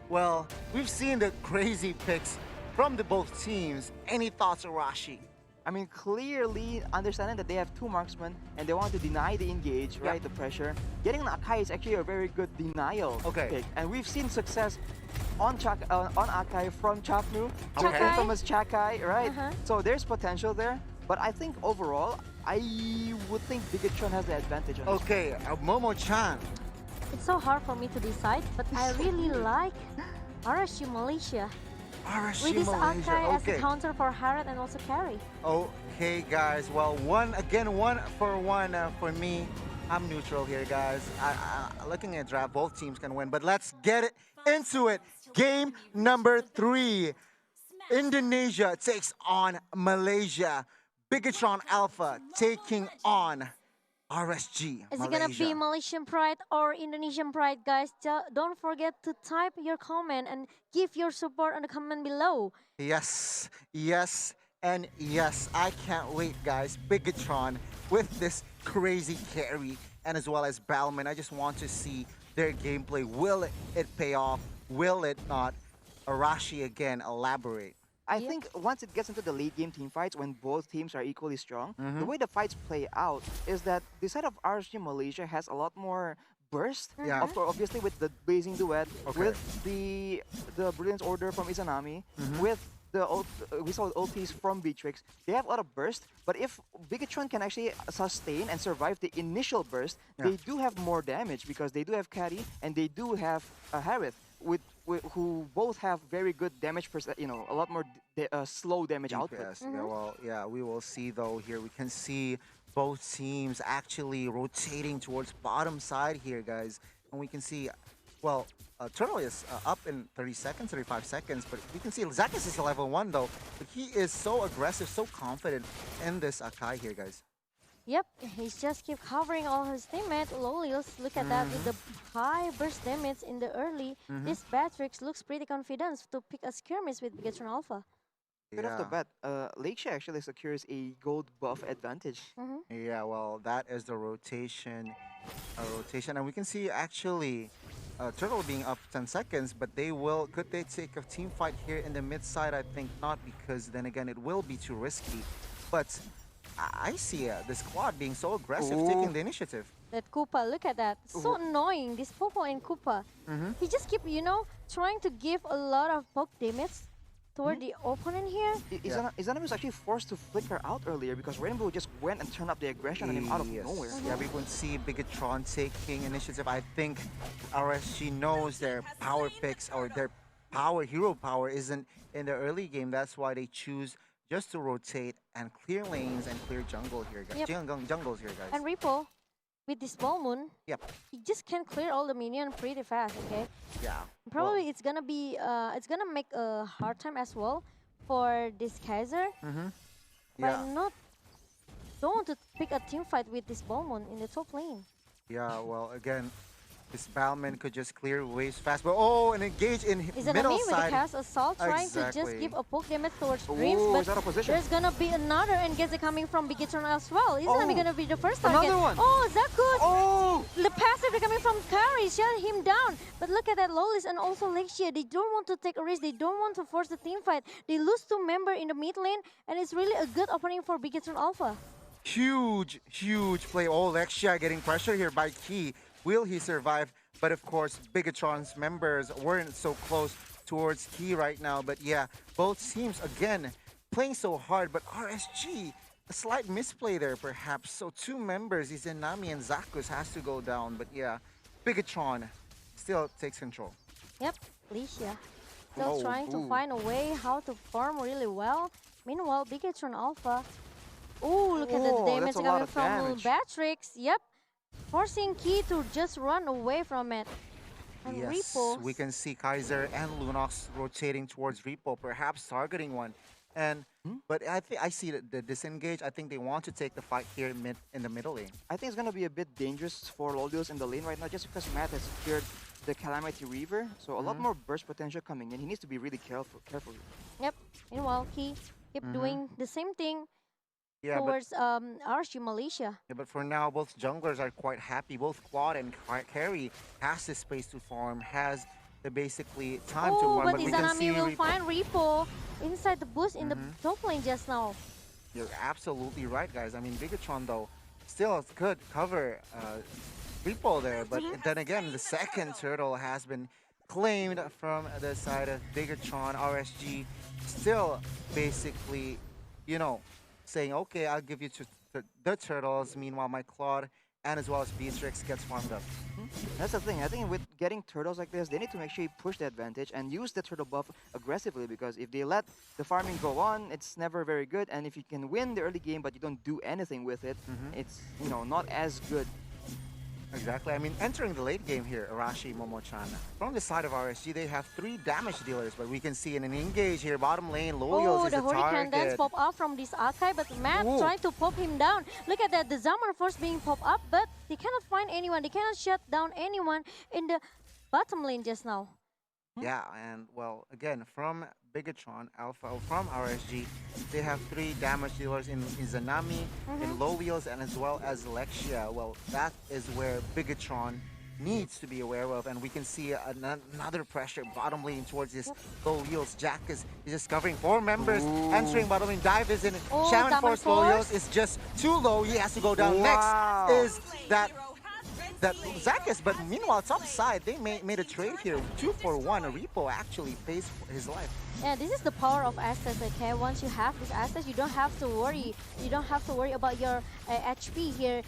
Well, we've seen the crazy picks from the both teams. Any thoughts, Arashi? I mean, clearly understanding that they have two marksmen and they want to deny the engage, Yeah. right? The pressure. Getting an Akai is actually a very good denial Okay. pick, and we've seen success on on Akai from Chapnu, with Okay. infamous Chakai, right? Uh-huh. So there's potential there, but I think overall, I would think Bigatron has the advantage on this. Okay, Momo-chan. It's so hard for me to decide, but I really like RSG Malaysia. RSG With this Malaysia. Akai as a Okay. counter for Harriet and also carry. Okay, guys. Well, one for me. I'm neutral here, guys. Looking at draft, both teams can win, but let's get it into it. Game number 3. Indonesia takes on Malaysia. Bigatron Alpha taking on RSG Is it gonna Malaysia. be Malaysian Pride or Indonesian Pride, guys? Don't forget to type your comment and give your support on the comment below. Yes, yes, and yes. I can't wait, guys. Bigatron with this crazy carry and as well as Balman. I just want to see their gameplay. Will it pay off? Will it not? Arashi again, elaborate. I Yep. think once it gets into the late game team fights, when both teams are equally strong, Mm-hmm. the way the fights play out is that the side of RSG Malaysia has a lot more burst. Yeah. Of course, obviously with the blazing duet, Okay. with the brilliance order from Izanami, Mm-hmm. with we saw ultis from Beatrix. They have a lot of burst, but if Bigatron can actually sustain and survive the initial burst, Yeah. they do have more damage because they do have Caddy and they do have Harith, who both have very good damage, a lot more slow damage output. DPS. Yeah, well, yeah, we will see though here. We can see both teams actually rotating towards bottom side here, guys. And we can see, well, Turtle is up in 30 seconds, 35 seconds, but we can see Zakis is level 1 though. But he is so aggressive, so confident in this Akai here, guys. Yep, he's just keep covering all his teammates. Lolios, look at that with the high burst damage in the early. This Batrix looks pretty confident to pick a skirmish with Bigatron Alpha. Right off the bat, Lakeshia actually secures a gold buff advantage. Yeah, well, that is the rotation. And we can see actually Turtle being up 10 seconds, but could they take a team fight here in the mid side? I think not, because then again, it will be too risky. But I see the squad being so aggressive, Ooh. taking the initiative. That Koopa, look at that. So annoying, this Popo and Koopa. He just keep, trying to give a lot of poke damage toward the opponent here. Izanami was actually forced to flicker out earlier because Rainbow just went and turned up the aggression on him out of Yes. nowhere. Yeah, we can see Bigatron taking initiative. I think RSG knows their power picks or their hero power isn't in the early game. That's why they choose just to rotate and clear lanes and clear jungle here, guys. Yep. Jungles here, guys. And Ripple, with this Ball Moon, Yep. he just can clear all the minion pretty fast, okay? Yeah. Probably it's gonna be, it's gonna make a hard time as well for this Kaiser. But Yeah. don't want to pick a team fight with this Ball Moon in the top lane. Yeah. Well, again, this Balman could just clear waves fast, but and engage in Is it middle me with the side. cast assault trying to just Exactly. give a poke damage towards Dreams, Ooh, but he's out of position. there's gonna be another engage coming from Bigatron as well. Isn't Oh, gonna be the first target? another one. Oh, Zakus! Oh! The passive coming from Kari shut him down. But look at that Lolis and also Lexia. They don't want to take a risk. They don't want to force the team fight. They lose 2 members in the mid lane, and it's really a good opening for Bigatron Alpha. Huge play. Oh, Lexia getting pressure here by Key. Will he survive? But of course, Bigatron's members weren't so close towards Key right now. But yeah, both teams again playing so hard. But RSG, a slight misplay there perhaps. So 2 members, Izanami and Zakus, has to go down. But yeah, Bigatron still takes control. Yep, Licia. Still Oh, trying to ooh. find a way how to farm really well. Meanwhile, Bigatron Alpha. Oh, look at the Oh, damage that's a lot coming of from damage. Batrix. Yep. Forcing Key to just run away from it. And Yes, Repo. we can see Kaiser and Lunox rotating towards Repo, perhaps targeting one. And but I see the disengage. I think they want to take the fight here in the middle lane. I think it's gonna be a bit dangerous for Lolios in the lane right now just because Matt has secured the Calamity Reaver. So a lot more burst potential coming in. He needs to be really careful. Yep. Meanwhile, Key keep doing the same thing Yeah, towards RSG Malaysia. but for now, both junglers are quite happy. Both Quad and Carry has the space to farm, has the basically time to Oh, farm, but but we can see Izanami will find Repo inside the bush in the top lane just now. You're absolutely right, guys. I mean, Bigatron, though, still could cover Repo there, but then again, the second turtle has been claimed from the side of Bigatron. RSG still basically, you know, saying, okay, I'll give you the turtles. Meanwhile, my Claude and as well as Beatrix gets farmed up. That's the thing. I think with getting turtles like this, they need to make sure you push the advantage and use the turtle buff aggressively, because if they let the farming go on, it's never very good. And if you can win the early game but you don't do anything with it, it's not as good. Exactly. I mean, entering the late game here, Arashi, Momo-chan. From the side of RSG, they have 3 damage dealers, but we can see in an engage here, bottom lane, Loyals Oh, is the the Hurricane dance target. pop up from this Akai, but Matt Ooh. trying to pop him down. Look at that, the Zaman Force being popped up, but they cannot find anyone. They cannot shut down anyone in the bottom lane just now. Yeah, and well, again, from Bigatron, Alpha, from RSG, they have 3 damage dealers in Izanami, in Low Wheels, and as well as Lexia. Well, that is where Bigatron needs to be aware of, and we can see another pressure bottom lane towards this Low Wheels. Jack is discovering 4 members entering bottom lane. Dive is in. Oh, Shaman Shaman Force Low Wheels Force. is just too low. He has to go down. Wow. Next is that Zakis, but meanwhile, top side, they made a trade here. 2-for-1. A Repo actually pays for his life. Yeah, this is the power of assets, okay? Once you have this assets, you don't have to worry. You don't have to worry about your HP here.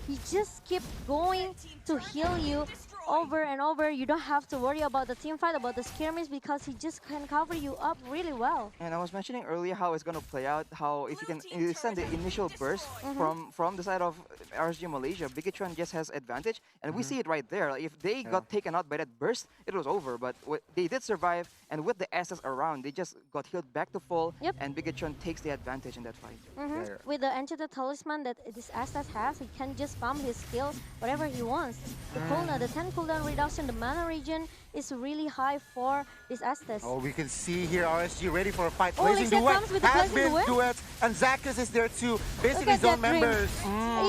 He just keep going to heal you over and over. You don't have to worry about the team fight, about the skirmish, because he just can cover you up really well. And I was mentioning earlier how it's going to play out, how if you can send the initial burst from the side of RSG Malaysia, Bigatron just has advantage, and we see it right there. Like, if they got taken out by that burst, it was over, but they did survive, and with the SS around, they just got healed back to full, and Bigatron takes the advantage in that fight. With the Enchanted Talisman that this Astas has, he can just farm his skills whatever he wants. The cooldown, the 10 cooldown reduction, the mana regen is really high for this Astas. Oh, we can see here RSG ready for a fight. Oh, Blazing Lexia Duet comes with the has Blazing been Duet. duets, and Zakis is there too. Basically, Look at zone that dream. members.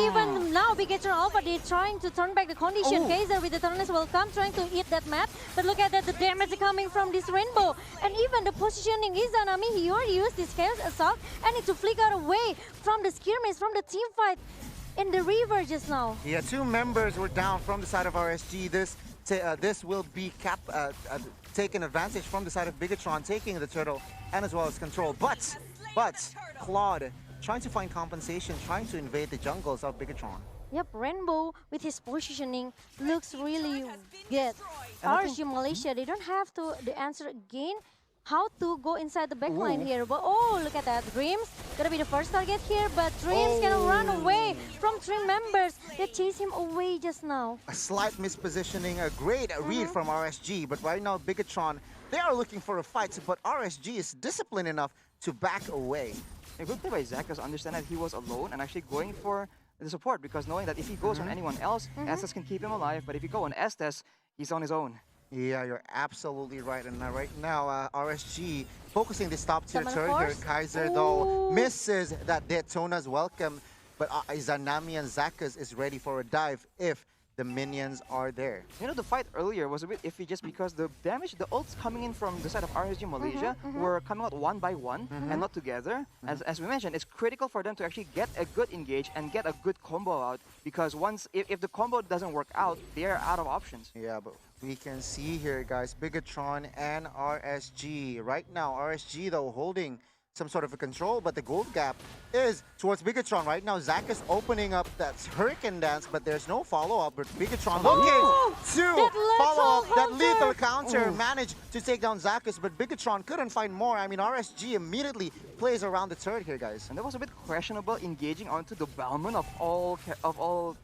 Even now, Bigatron Alpha, they're trying to turn back the condition. Oh. Kaiser with the Thornless will come, trying to eat that map. But look at that, the damage coming from this Rainbow. And even the positioning is Izanami, he already used this Chaos Assault and need to flicker away from the skirmish, from the team fight in the river just now. Yeah, 2 members were down from the side of RSG. This will be taken advantage from the side of Bigatron, taking the turtle and as well as control. But Claude trying to find compensation, trying to invade the jungles of Bigatron. Yep, Rainbow with his positioning looks really good. And I RSG Malaysia, they don't have to the answer again how to go inside the backline here. But oh, look at that. Dreams gonna be the first target here, but Dreams can run away from 3 members that chase him away just now. A slight mispositioning, a great read from RSG, but right now Bigatron, they are looking for a fight, but RSG is disciplined enough to back away. A good play by Zach is understand that he was alone and actually going for the support, because knowing that if he goes on anyone else, Estes can keep him alive, but if you go on Estes, he's on his own. Yeah, you're absolutely right. And right now, RSG focusing this top tier Summon turret here. Force. Kaiser, though, Ooh. misses that Daytona's welcome. But Izanami and Zakis is ready for a dive if the minions are there. You know, the fight earlier was a bit iffy just because the damage, the ults coming in from the side of RSG Malaysia were coming out one by one and not together. As we mentioned, it's critical for them to actually get a good engage and get a good combo out, because if the combo doesn't work out, they're out of options. Yeah, but we can see here, guys, Bigatron and RSG. Right now, RSG, though, holding some sort of a control, but the gold gap is towards Bigatron. Right now, Zach is opening up that Hurricane Dance, but there's no follow-up. But Bigatron looking to follow up that lethal counter, managed to take down Zakis, but Bigatron couldn't find more. I mean, RSG immediately plays around the turret here, guys. And that was a bit questionable, engaging onto the Balmond of all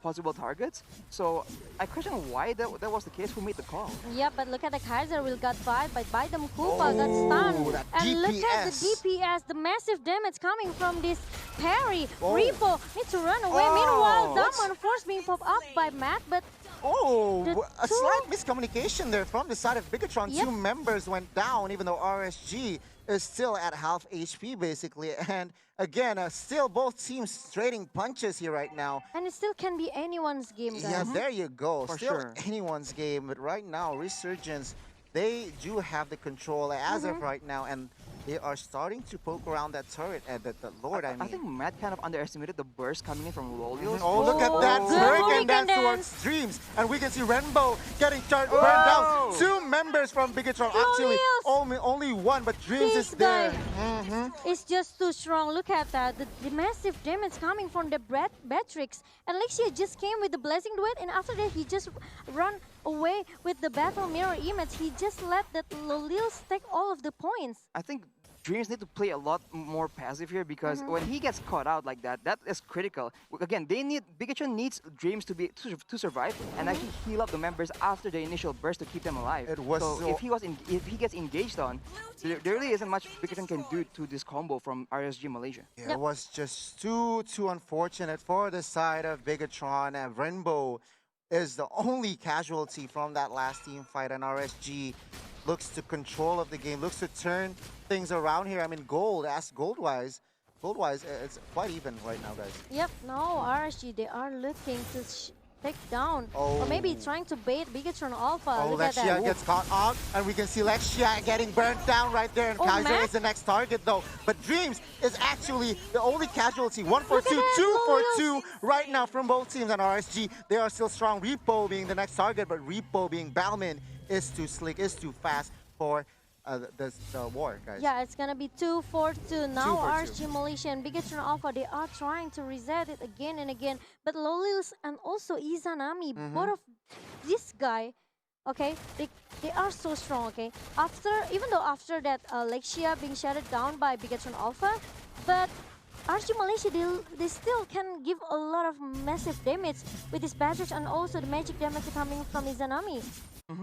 possible targets. So I question why that was the case. Who made the call? Yeah, but look at the Kaiser will got bite, but by them Koopa got stunned. that And look at the DPS. DPS, the massive damage coming from this parry. Repo needs to run away. Oh, Meanwhile, what's- Zaman Force being popped up by Matt, but Oh, The a two- slight miscommunication there from the side of Bigatron. Yep. 2 members went down, even though RSG is still at half HP, basically. And again, still both teams trading punches here right now. and it still can be anyone's game, guys. Yeah, there you go. For Still sure. anyone's game, but right now, Resurgence they do have the control as of right now, and they are starting to poke around that turret and the Lord, I mean. I think Matt kind of underestimated the burst coming in from Lolios. Oh, look at that Oh, Hurricane Hurricane Dance towards Dreams. And we can see Rainbow getting burned down. 2 members from Bigatron. Actually, only one, but Dreams This is there. guy It's just too strong. Look at that. The massive damage coming from the Batrix. And Lexia just came with the Blessing Duet, and after that, he just run away with the Battle Mirror image. He just let that Lolils take all of the points. I think Dreams need to play a lot more passive here because when he gets caught out like that, that is critical. Again, Bigatron needs Dreams to survive and actually heal up the members after the initial burst to keep them alive. It was so so- if he gets engaged on, there really isn't much Bigatron can do to this combo from RSG Malaysia. Yeah, it was just too unfortunate for the side of Bigatron, and Rainbow is the only casualty from that last team fight, and RSG looks to control of the game, looks to turn things around here. I mean, gold-wise, it's quite even right now, guys. Yep, no, RSG, they are looking to take down. Oh. Or maybe trying to bait Bigatron Alpha. Oh, Look at Lexia that. gets caught on, and we can see Lexia getting burnt down right there, and Oh, Kaiser Matt? is the next target, though. But Dreams is actually the only casualty. 1 for Look at 2, that, 2 for Lolios. 2 right now from both teams, and RSG, they are still strong. Repo being the next target, but Repo being Balman is too slick, is too fast for the war, guys. Yeah, it's gonna be 2-4-2. Now 2-4-2. RSG Malaysia and Bigatron Alpha, they are trying to reset it again and again. But Lolils and also Izanami, both of this guy, okay, they are so strong, okay? Even though after that Lexia being shutted down by Bigatron Alpha, but RSG Malaysia, they still can give a lot of massive damage with this Batrix and also the magic damage coming from Izanami.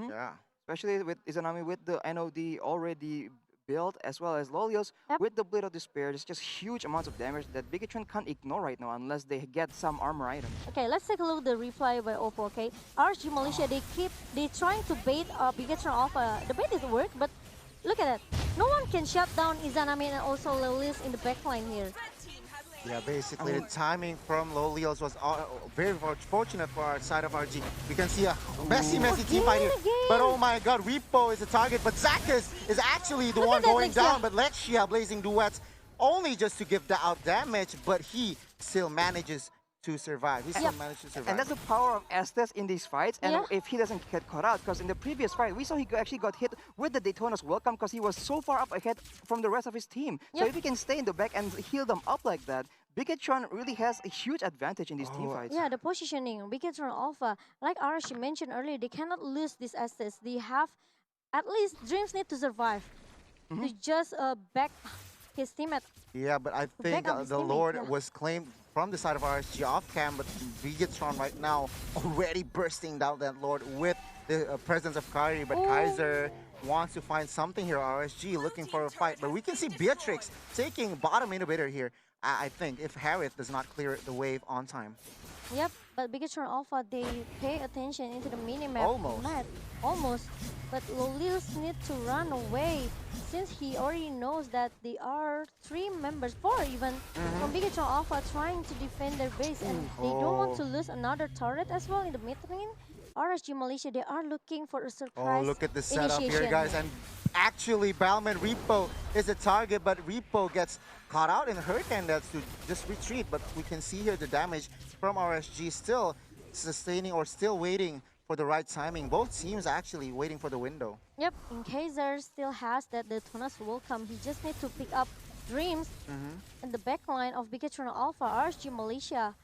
Yeah. Especially with Izanami with the NOD already built, as well as Lolios Yep. with the Blade of Despair. There's just huge amounts of damage that Bigatron can't ignore right now unless they get some armor item. Okay, let's take a look at the replay by Oppo, okay? RSG Malaysia, they trying to bait Bigatron Alpha. The bait didn't work, but look at that. No one can shut down Izanami and also Lolios in the backline here. Yeah, basically the timing from Lolios was very fortunate for our side of RG. We can see a messy team fight here. Again. But oh my god, Repo is the target, but Zakas is actually the Look one at that, going Lexia. down. But Lexia blazing duets only just to give out damage, but he still manages to survive. He still manages to survive. And that's the power of Estes in these fights. And Yeah. if he doesn't get caught out, because in the previous fight, we saw he actually got hit with the Daytona's welcome because he was so far up ahead from the rest of his team. So Yep. if he can stay in the back and heal them up like that, Bigatron really has a huge advantage in these team fights. Yeah, the positioning, Bigatron Alpha, like Arashi mentioned earlier, they cannot lose this assets. They have, at least Dreams need to survive. To just back his teammate. Yeah, but I think back up his the teammate, Lord yeah. was claimed from the side of RSG off cam, but Bigatron right now already bursting down that Lord with the presence of Kari, but Oh. Kaiser wants to find something here. RSG looking for a fight, but we can see Beatrix taking bottom inhibitor here. I think if Harith does not clear the wave on time. Yep, but Bigatron Alpha, they pay attention into the minimap. Almost. Almost. But Lolios need to run away since he already knows that they are 3 members, 4 even, from Bigatron Alpha trying to defend their base. And they don't want to lose another turret as well in the mid lane. RSG Malaysia, they are looking for a surprise Oh, look at the setup here, initiation. guys. And actually, Balman Repo is the target, but Repo gets caught out in Hurricane Dance to just retreat. But we can see here the damage from RSG still sustaining or still waiting for the right timing. Both teams actually waiting for the window. Yep, in case there still has that the Tunas will come, he just need to pick up Dreams in the backline of Bigatron Alpha, RSG Malaysia.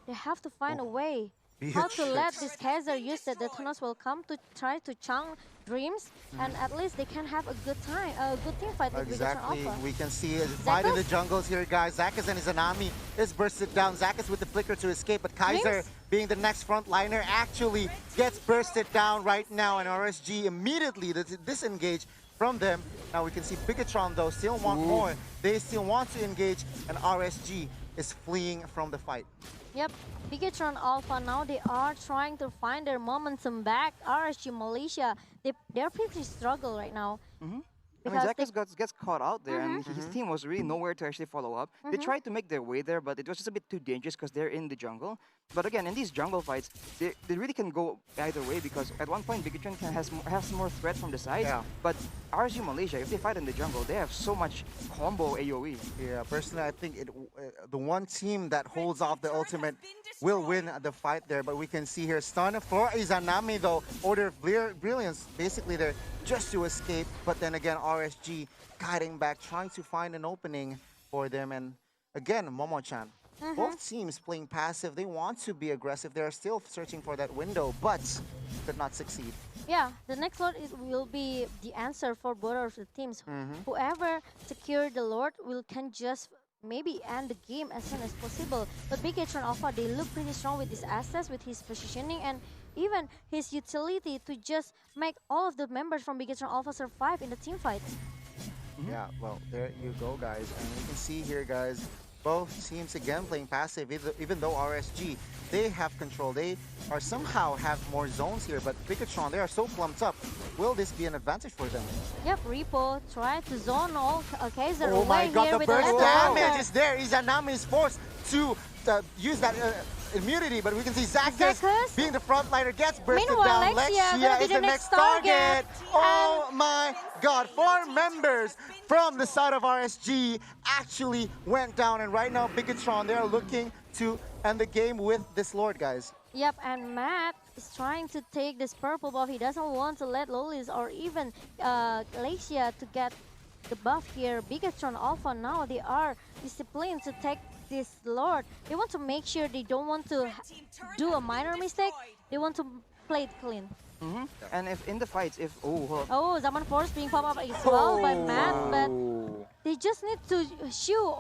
They have to find a way how to let this Kaiser use that the Tunas will come to try to chunk Dreams, and at least they can have a good time, a good team fight with Exactly. Bigatron Alpha. We can see a fight in the Zakas? jungles here, guys. Zakas and Izanami is bursted down. Zakas with the flicker to escape, but Kaiser, Dreams? being the next frontliner, actually gets bursted down right now, and RSG immediately disengage from them. Now we can see Bigatron, though, still want more. They still want to engage, and RSG is fleeing from the fight. Yep, Bigatron Alpha, now they are trying to find their momentum back. RSG Malaysia, they're pretty struggle right now. I mean, because Gets caught out there, and his team was really nowhere to actually follow up. They tried to make their way there, but it was just a bit too dangerous because they're in the jungle. But again, in these jungle fights, they really can go either way because at one point, Bigatron has more threat from the sides. Yeah. But RSG Malaysia, if they fight in the jungle, they have so much combo AoE. Yeah, personally, I think the one team that holds off the ultimate will win the fight there. But we can see here, stun for Izanami though. Order of Brilliance, basically they're just to escape. But then again, RSG guiding back, trying to find an opening for them. And again, Momo-chan, both teams playing passive. They want to be aggressive. They're still searching for that window, but could not succeed. yeah, the next Lord will be the answer for both of the teams. Whoever secure the Lord can just maybe end the game as soon as possible. But Bigatron Alpha, they look pretty strong with his assets, with his positioning, and even his utility to just make all of the members from Bigatron Alpha survive in the team fight. Yeah, well, there you go, guys. And you can see here, guys, both teams again playing passive, even though RSG, they have control. They are somehow have more zones here, but Bigatron, they are so plumped up. Will this be an advantage for them? Yep, Repo tried to zone all Kaiser Oh my away god, here the with burst the damage is there. Izanami is forced to use that immunity, but we can see Zacchus Zacchus? being the frontliner gets bursted Meanwhile, down. Lexia gonna Lexia be is the the next next target. target. Oh my god, 4 members from the side of RSG actually went down, and right now Bigatron, they are looking to end the game with this Lord, guys. Yep, and Matt is trying to take this purple buff. He doesn't want to let Lolis or even Glacia to get the buff here. Bigatron Alpha now, they are disciplined to take this Lord. They want to make sure they don't want to do a minor mistake. They want to play it clean. And if in the fights, if Oh, Zaman Force being popped up as well by Matt, but they just need to shoo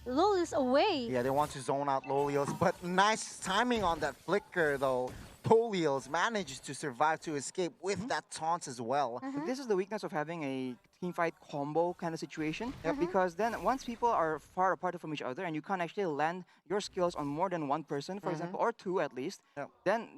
Lolis away. Yeah, they want to zone out Lolios, but nice timing on that flicker though. Lolios managed to survive to escape with that taunt as well. This is the weakness of having a team fight combo kind of situation. Because then once people are far apart from each other and you can't actually land your skills on more than one person, for example, or two at least, then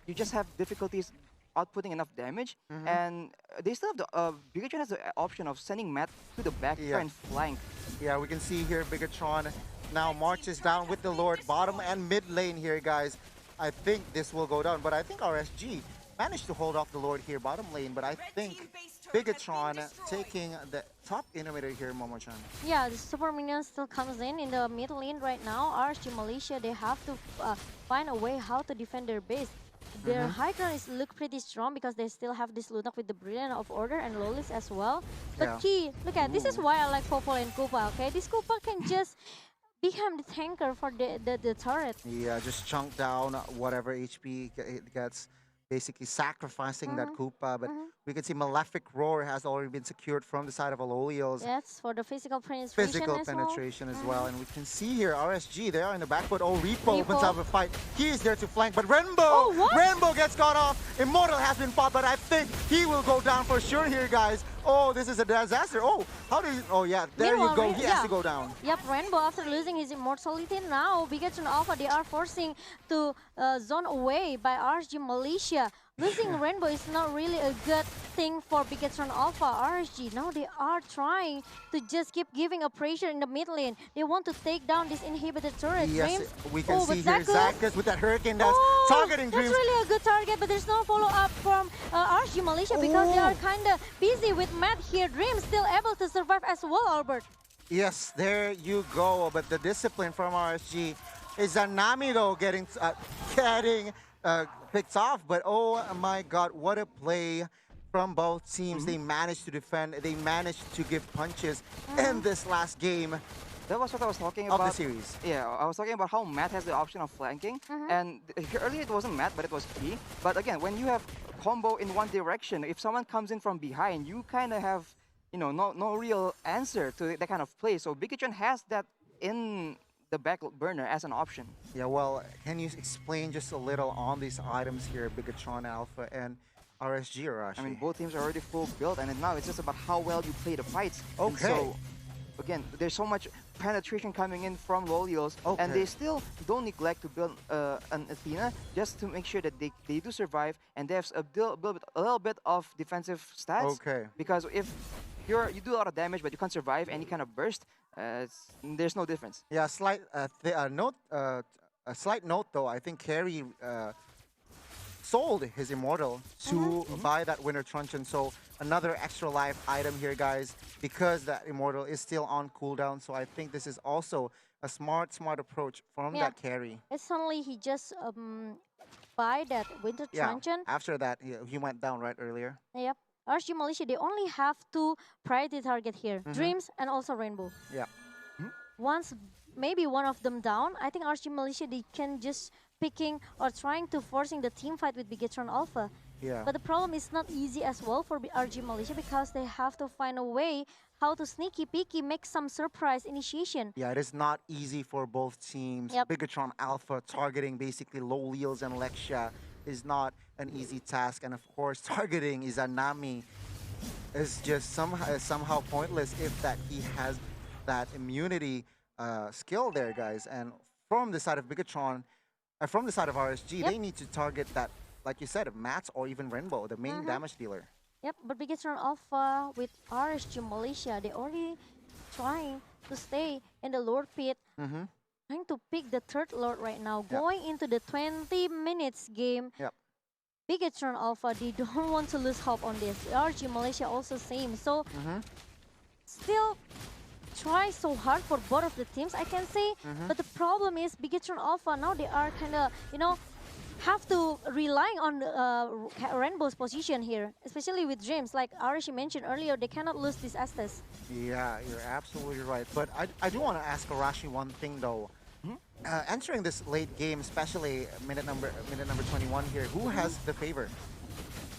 you just have difficulties outputting enough damage. And they still have the Bigatron has the option of sending Matt to the back to try and flank. Yeah, we can see here Bigatron now marches down with the Lord bottom and mid lane here, guys. I think this will go down, but I think RSG managed to hold off the Lord here bottom lane, but I think Bigatron taking the top inhibitor here, Momo-chan. Yeah, the super minion still comes in the mid lane right now. RSG Malaysia, they have to find a way how to defend their base. Their high ground look pretty strong because they still have this Lunak with the Brilliant of Order and Lolis as well. But Key, look at this is why I like Popo and Koopa, okay? This Koopa can just become the tanker for the turret. Yeah, just chunk down whatever HP it gets, basically sacrificing that Koopa. But we can see Malefic Roar has already been secured from the side of Alolios. Yes, for the physical penetration as well. And we can see here RSG, they are in the back foot. Oh, Repo opens up a fight. He is there to flank, but Rainbow gets caught off. Immortal has been fought, but I think he will go down for sure here, guys. Oh, this is a disaster. Oh, how did he? Oh, yeah, there you go. He has to go down. Yep, Rainbow, after losing his immortality, now Bigatron Alpha, they are forcing to zone away by RSG Malaysia. Losing Rainbow is not really a good thing for Bigatron Alpha. RSG, now they are trying to just keep giving a pressure in the mid lane. They want to take down this inhibitor turret. Yes, we can see here Zacchus with that Hurricane that's targeting Dreams. That's really a good target, but there's no follow-up from RSG Malaysia because they are kind of busy with Matt here. Dreams still able to survive as well, Albert. Yes, there you go. But the discipline from RSG is Zanami though getting picked off. But oh my god, what a play from both teams. They managed to defend. They managed to give punches in this last game. That was what I was talking about. Of the series. Yeah, I was talking about how Matt has the option of flanking. And earlier it wasn't Matt, but it was Key. But again, when you have combo in one direction, if someone comes in from behind, you kind of have, you know, no real answer to that kind of play. So Bigatron has that in the back burner as an option. Yeah, well, can you explain just a little on these items here, Bigatron Alpha and RSG, Arashi? I mean, both teams are already full built, and now it's just about how well you play the fights. Okay. And so, again, there's so much penetration coming in from Lolios, and they still don't neglect to build an Athena just to make sure that they do survive, and they have a little bit of defensive stats. Okay. Because if you do a lot of damage, but you can't survive any kind of burst. There's no difference. Yeah, a slight note though. I think Carry sold his Immortal to buy that Winter Truncheon. So another extra life item here, guys, because that Immortal is still on cooldown. So I think this is also a smart approach from that Carry. It's suddenly he just buy that Winter Yeah, Truncheon. after that, he went down right earlier. Yep. RSG Malaysia, they only have two priority target here, Dreams and also Rainbow. Yeah. Once maybe one of them down, I think RSG Malaysia, they can just picking or trying to forcing the team fight with Bigetron Alpha. Yeah. But the problem is not easy as well for RG Malaysia because they have to find a way how to sneaky peeky make some surprise initiation. Yeah, it is not easy for both teams. Yep. Bigetron Alpha targeting basically Loliels and Lexia is not an easy task. And of course, targeting Izanami is just somehow pointless if that he has that immunity skill there, guys. And from the side of Bigetron, from the side of RSG, they need to target that, like you said, Mats or even Rainbow, the main damage dealer. Yep, but Bigetron Alpha with RSG Malaysia, they already trying to stay in the Lord pit, trying to pick the third Lord right now, going into the 20 minutes game. Yep. Bigetron Alpha, they don't want to lose hope on this. RSG Malaysia also same. So still try so hard for both of the teams, I can say. But the problem is Bigetron Alpha, now they are kind of, you know, have to rely on Rainbow's position here, especially with Dreams. Like Arishi mentioned earlier, they cannot lose this Estes. Yeah, you're absolutely right. But I do want to ask Arashi one thing though. Entering this late game, especially minute number 21 here, who has the favor?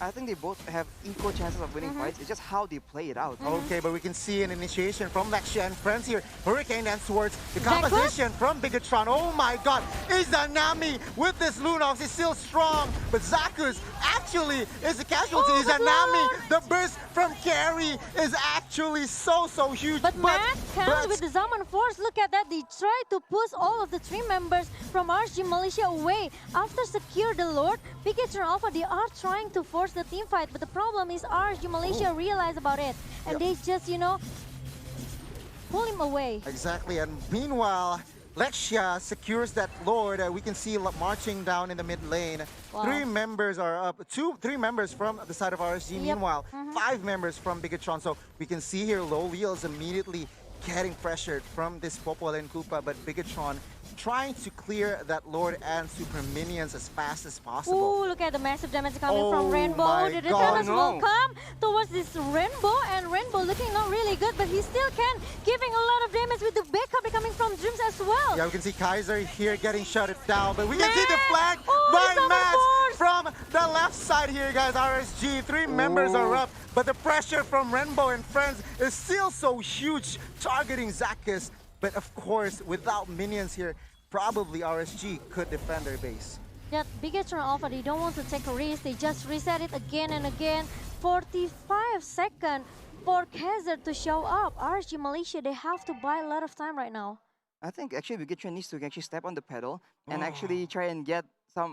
I think they both have equal chances of winning fights. It's just how they play it out. Okay, but we can see an initiation from Lexia and friends here. Hurricane dance towards the composition from Bigetron. Oh my god, Izanami with this Lunox is still strong, but Zakus actually is a casualty. Izanami, the burst from Carry is actually so huge. But Matt counts with the Zaman Force. Look at that, they try to push all of the three members from RSG Malaysia away. After secure the Lord, Bigetron Alpha, they are trying to force the team fight, but the problem is RSG Malaysia realized about it, and they just, you know, pull him away. Exactly, and meanwhile, Lexia secures that Lord. We can see marching down in the mid lane. Wow. 3 members are up. 3 members from the side of RSG. Meanwhile, 5 members from Bigetron. So we can see here Loliels immediately getting pressured from this Popol and Koopa, but Bigetron trying to clear that Lord and Super Minions as fast as possible. Ooh, look at the massive damage coming from Rainbow. My The God, Returnos will come towards this Rainbow, and Rainbow looking not really good, but he still can, giving a lot of damage with the backup coming from Dreams as well. Yeah, we can see Kaiser here getting shut it down, but we can see the flag Oh, by the Mats from the left side here, guys. RSG, 3 members are up, but the pressure from Rainbow and friends is still so huge, targeting Zakus. But of course, without minions here, probably RSG could defend their base. That Bigetron Alpha, they don't want to take a risk. They just reset it again and again. 45 seconds for Kaiser to show up. RSG Malaysia, they have to buy a lot of time right now. I think actually Bigetron needs to actually step on the pedal and actually try and get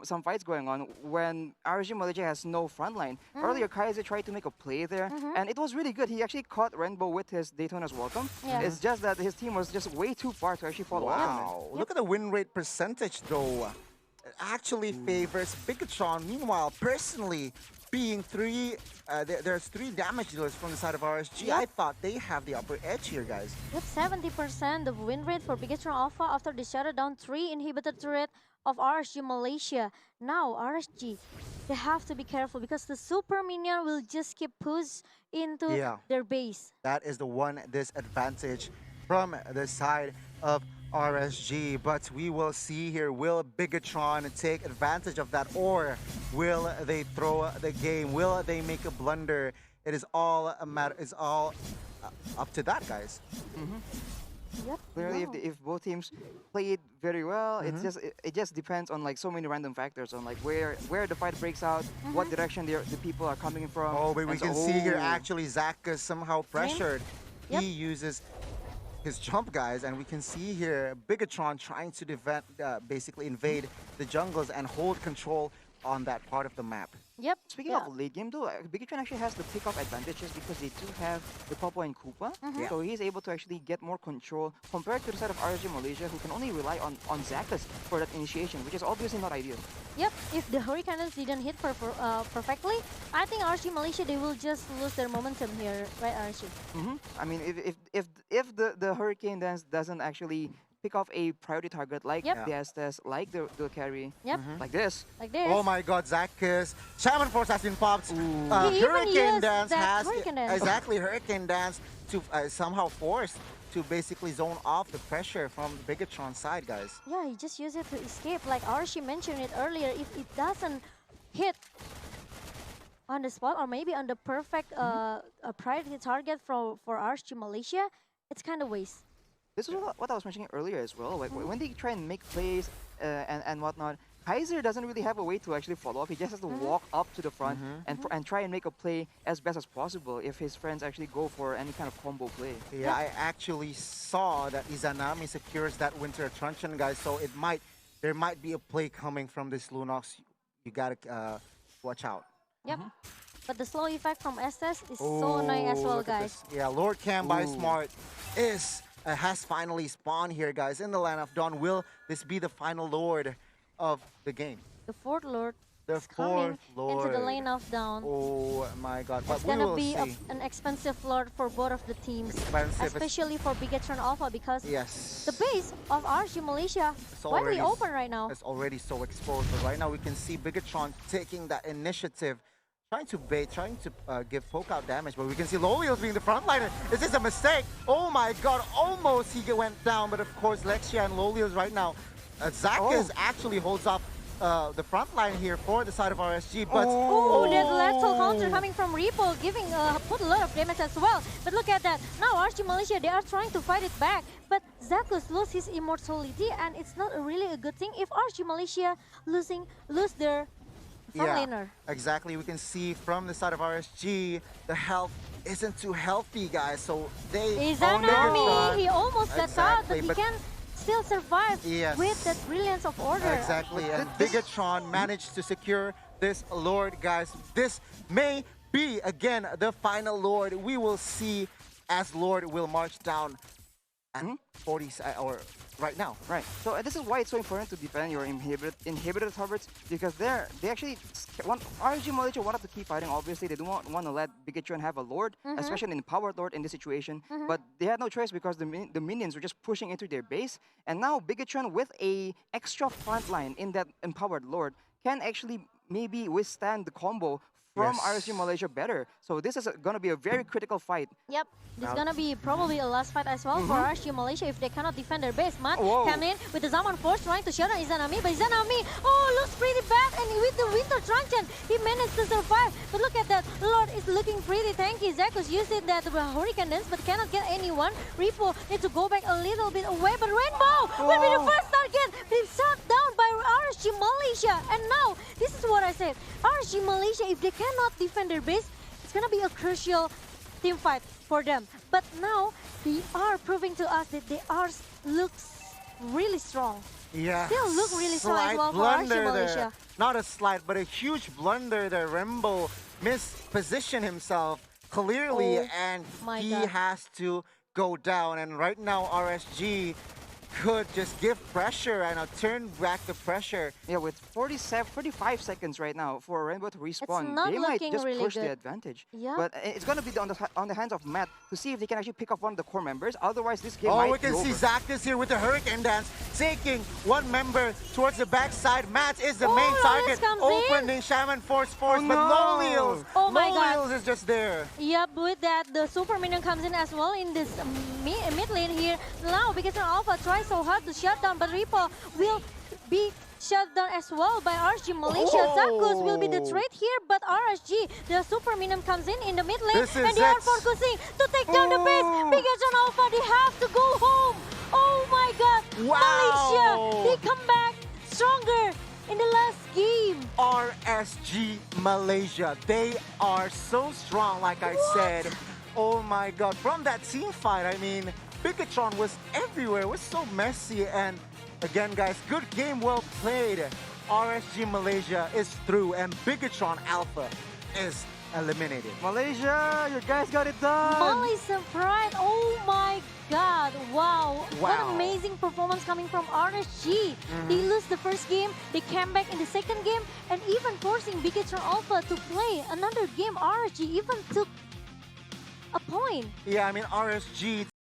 some fights going on when RSG Malaysia has no front line. Earlier, Kaiser tried to make a play there, and it was really good. He actually caught Rainbow with his Daytona's Welcome. Yeah. It's just that his team was just way too far to actually follow up on it. Wow, look at the win rate percentage though. It actually favors Bigetron. Meanwhile, personally, being there's 3 damage dealers from the side of RSG. I thought they have the upper edge here, guys. With 70% of win rate for Bigetron Alpha after they shut down 3 inhibitor turret of RSG Malaysia. Now RSG, they have to be careful because the super minion will just keep push into their base. That is the one disadvantage from the side of RSG. But we will see here, will Bigetron take advantage of that, or will they throw the game? Will they make a blunder? It is all a matter. It's all up to that, guys. Yep. Clearly, if both teams played very well, it just depends on like so many random factors on like where the fight breaks out, what direction the people are coming from. Oh, but we and can so- see here actually Zach is somehow pressured. Yep. He uses his jump, guys, and we can see here Bigetron trying to basically invade the jungles and hold control on that part of the map. Yep. Speaking yeah. of late game though, Bigatron actually has the pick-off advantage just because they do have the Popo and Koopa. Yeah. So he's able to actually get more control compared to the side of RSG Malaysia, who can only rely on Zakas for that initiation, which is obviously not ideal. Yep, if the Hurricanes didn't hit perfectly, I think RSG Malaysia, they will just lose their momentum here, right, RSG? I mean, if the Hurricane Dance doesn't actually pick off a priority target like Yep. the Estes, like the carry, Yep, like this. like this. Oh my god, Zakas. Shaman Force has been popped. He even Hurricane used Dance that has Hurricane Dance. exactly Hurricane Dance to somehow forced to basically zone off the pressure from the Bigatron side, guys. Yeah, he just used it to escape. Like Archie mentioned it earlier, if it doesn't hit on the spot or maybe on the perfect priority target for RSG Malaysia, it's kind of waste. This is what I was mentioning earlier as well. Like when they try and make plays and whatnot, Kaiser doesn't really have a way to actually follow up. He just has to walk up to the front and try and make a play as best as possible if his friends actually go for any kind of combo play. Yeah, I actually saw that Izanami secures that Winter Truncheon, guys. So there might be a play coming from this Lunox. You gotta watch out. Yep. But the slow effect from SS is so annoying as well, Look at guys. this. Yeah, Lord Cam by Smart has finally spawned here, guys, in the Land of Dawn. Will this be the final Lord of the game? The fourth Lord The is coming fourth into the Lord. lane of down. Oh my god, but It's we gonna will be see. an expensive Lord for both of the teams, Expensive, it's- especially for Bigatron Alpha because Yes. the base of RSG Malaysia It's widely already open right now. It's already so exposed, but right now we can see Bigatron taking that initiative, trying to bait, trying to give poke out damage, but we can see Lolios being the frontliner. Is this a mistake? Oh my god, almost he went down, but of course Lexia and Lolios right now. Zakas actually holds up the front line here for the side of RSG, but Oh, that lethal counter coming from Repo, giving put a lot of damage as well. But look at that. Now RSG Malaysia, they are trying to fight it back. But Zakus lose his immortality, and it's not really a good thing if RSG Malaysia lose their front laner. exactly. We can see from the side of RSG, the health isn't too healthy, guys. So they own Izanami, Bigatron. he almost got out, but Exactly, he but- can still survive Yes. with that brilliance of order. Exactly, and Bigatron managed to secure this Lord, guys. This may be, again, the final Lord. We will see as Lord will march down at 40, or right now. Right. So this is why it's so important to defend your inhibitor targets, because they actually want RSG Malaysia wanted to keep fighting. Obviously, they don't want to let Bigatron have a Lord, especially an empowered Lord in this situation. But they had no choice because the minions were just pushing into their base, and now Bigatron with a extra front line in that empowered Lord can actually maybe withstand the combo from Yes. RSG Malaysia better. So this is going to be a very critical fight. Yep, this is gonna be probably a last fight as well for RSG Malaysia if they cannot defend their base. Matt came in with the Zaman Force trying to shut down Izanami, but Izanami, looks pretty bad, and with the Winter Truncheon, he managed to survive. But look at that, Lord is looking pretty tanky. Zakus used it that Hurricane Dance, but cannot get anyone. Repo needs to go back a little bit away, but Rainbow will be the first target. He's shut down by RSG Malaysia, and now, this is what I said, RSG Malaysia, if they cannot defend their base, it's gonna be a crucial team fight for them. But now they are proving to us that they looks really strong. Yeah. Still look really strong as Slight well for blunder RSG there. Malaysia. Not a slight, but a huge blunder there. Rembo mispositioned himself clearly, Oh and my he God. has to go down. And right now, RSG could just give pressure and turn back the pressure. Yeah, with 45 seconds right now for Rainbow to respawn, not they might looking just really push the good. advantage. Yeah. But it's going to be on the hands of Matt to see if they can actually pick up one of the core members. Otherwise, this game Oh, might we can be see over. Zakas here with the Hurricane Dance, taking one member towards the backside. Matt is the main Lolios target, comes in. opening Shaman Force, but no. Lolios, Oh my God. Lolios is just there. Yep, with that, the super minion comes in as well in this mid lane here. Now, because Alpha tries so hard to shut down, but Reaper will be shut down as well by RSG Malaysia. Oh. Zakus will be the trade here, but RSG, the super minion comes in the mid lane, This is and they are it. focusing to take down the base. Bigatron Alpha, they have to go home. Oh my God, Wow. Malaysia, they come back stronger in the last game. RSG Malaysia, they are so strong, like I said. Oh my God, from that team fight, I mean, Bigatron was everywhere, it was so messy, and again, guys, good game, well played RSG Malaysia is through and Bigatron Alpha is eliminated. Malaysia, you guys got it done. Malaysia Pride, oh my god, wow. What Wow. amazing performance coming from RSG. They lose the first game, they came back in the second game, and even forcing Bigatron Alpha to play another game. RSG even took a point. Yeah, I mean, RSG